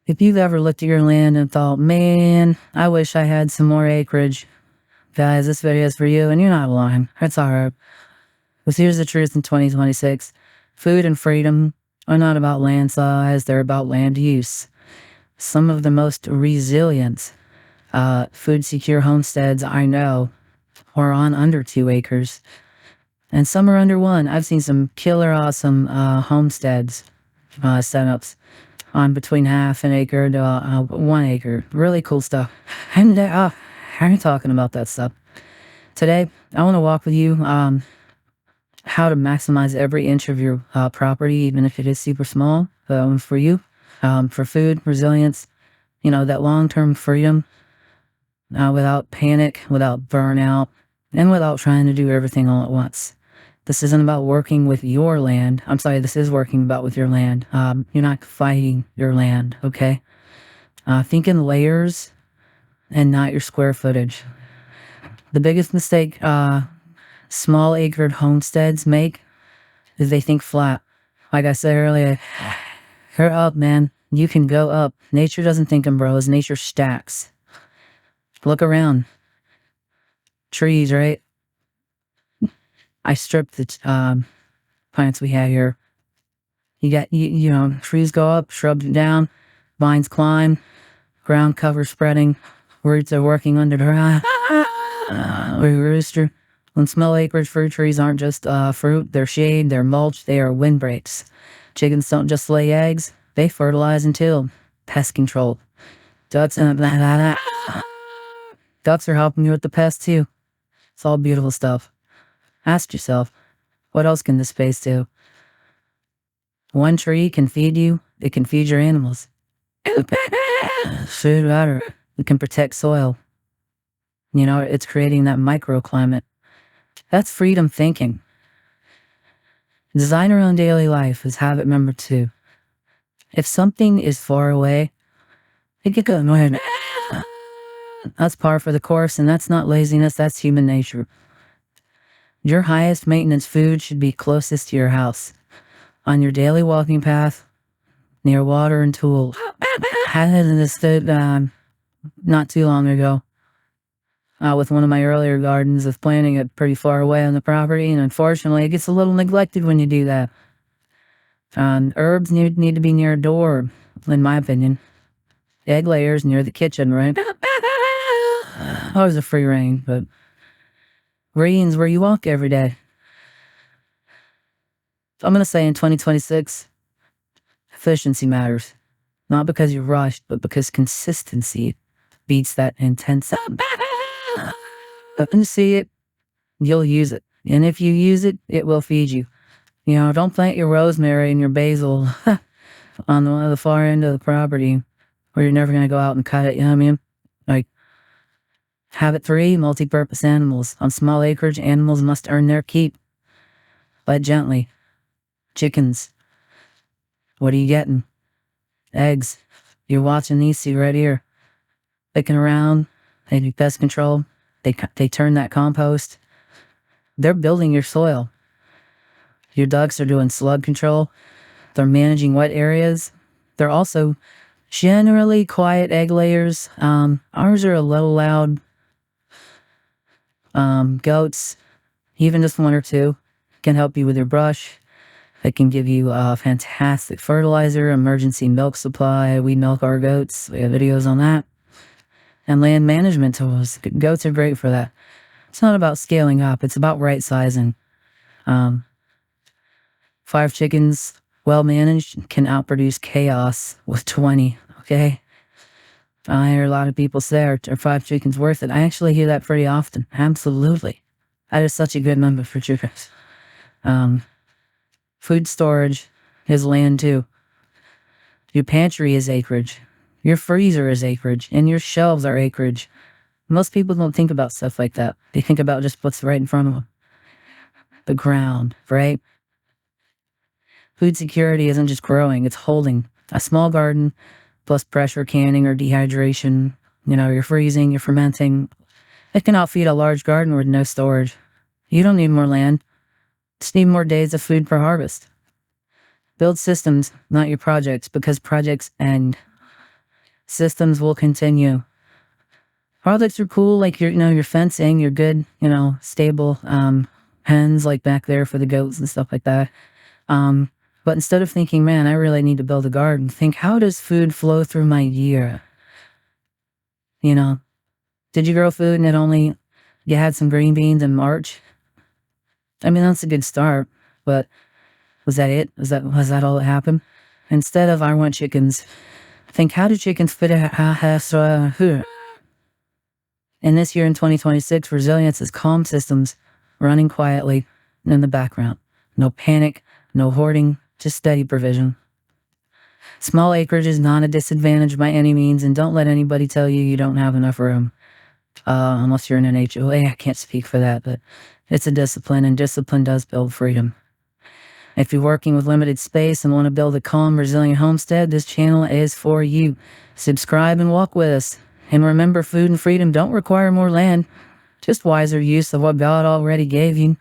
If you've ever looked at your land and thought, man, I wish I had some more acreage, guys, this video is for you, and you're not lying. It's alright. Because here's the truth in 2026. Food and freedom are not about land size, they're about land use. Some of the most resilient, food secure homesteads I know are on under 2 acres. And some are under 1. I've seen some killer awesome homesteads setups on between half an acre to 1 acre. Really cool stuff. And I'm talking about that stuff. Today, I want to walk with you how to maximize every inch of your property, even if it is super small, for you, for food, resilience, that long-term freedom, without panic, without burnout, and without trying to do everything all at once. This isn't about working with your land. I'm sorry, this is working about with your land. You're not fighting your land, okay? Think in layers and not your square footage. The biggest mistake small acred homesteads make is they think flat. Like I said earlier, you're up, man. You can go up. Nature doesn't think in rows. Nature stacks. Look around. Trees, right? I stripped the plants we had here. You got, trees go up, shrubs down, vines climb, ground cover spreading, roots are working under the ground. Rooster. When small acreage fruit trees aren't just fruit, they're shade, they're mulch, they are windbreaks. Chickens don't just lay eggs, they fertilize and till. Pest control. Ducks and ducks are helping you with the pests too. It's all beautiful stuff. Ask yourself, what else can this space do? 1 tree can feed you, it can feed your animals. Food water, it can protect soil. It's creating that microclimate. That's freedom thinking. Design your own daily life is habit number 2. If something is far away, it can go annoying. That's par for the course, and that's not laziness, that's human nature. Your highest maintenance food should be closest to your house, on your daily walking path, near water and tools. I had this not too long ago with one of my earlier gardens of planting it pretty far away on the property, and unfortunately it gets a little neglected when you do that. Herbs need to be near a door, in my opinion. Egg layers near the kitchen, right? Always a free reign, but rain's where you walk every day. I'm going to say in 2026, efficiency matters. Not because you're rushed, but because consistency beats that intense. When you see it, you'll use it. And if you use it, it will feed you. Don't plant your rosemary and your basil on the far end of the property where you're never going to go out and cut it. You know what I mean? Like, habit 3, multi-purpose animals. On small acreage, animals must earn their keep. But gently. Chickens. What are you getting? Eggs. You're watching these, see right here. Picking around. They do pest control. They turn that compost. They're building your soil. Your ducks are doing slug control. They're managing wet areas. They're also generally quiet egg layers. Ours are a little loud. Goats, even just 1 or 2, can help you with your brush. It can give you a fantastic fertilizer, emergency milk supply. We milk our goats. We have videos on that. And land management tools. Goats are great for that. It's not about scaling up. It's about right sizing. 5 chickens, well managed, can outproduce chaos with 20. Okay? I hear a lot of people say, are 5 chickens worth it? I actually hear that pretty often. Absolutely. That is such a good number for chickens. Food storage is land too. Your pantry is acreage. Your freezer is acreage. And your shelves are acreage. Most people don't think about stuff like that. They think about just what's right in front of them. The ground, right? Food security isn't just growing, it's holding. A small garden plus pressure canning or dehydration, you're freezing, you're fermenting. It can outfeed a large garden with no storage. You don't need more land. Just need more days of food per harvest. Build systems, not your projects, because projects end. systems will continue. Products are cool, like your fencing, your good, stable hens like back there for the goats and stuff like that. But instead of thinking, man, I really need to build a garden, think, how does food flow through my year? Did you grow food and you had some green beans in March? I mean, that's a good start, but was that it? Was that all that happened? Instead of, I want chickens, think, how do chickens fit a And this year in 2026, resilience is calm systems running quietly in the background. No panic, no hoarding, just steady provision. Small acreage is not a disadvantage by any means, and don't let anybody tell you you don't have enough room. Unless you're in an HOA, I can't speak for that, but it's a discipline, and discipline does build freedom. If you're working with limited space and want to build a calm, resilient homestead, this channel is for you. Subscribe and walk with us. And remember, food and freedom don't require more land, just wiser use of what God already gave you.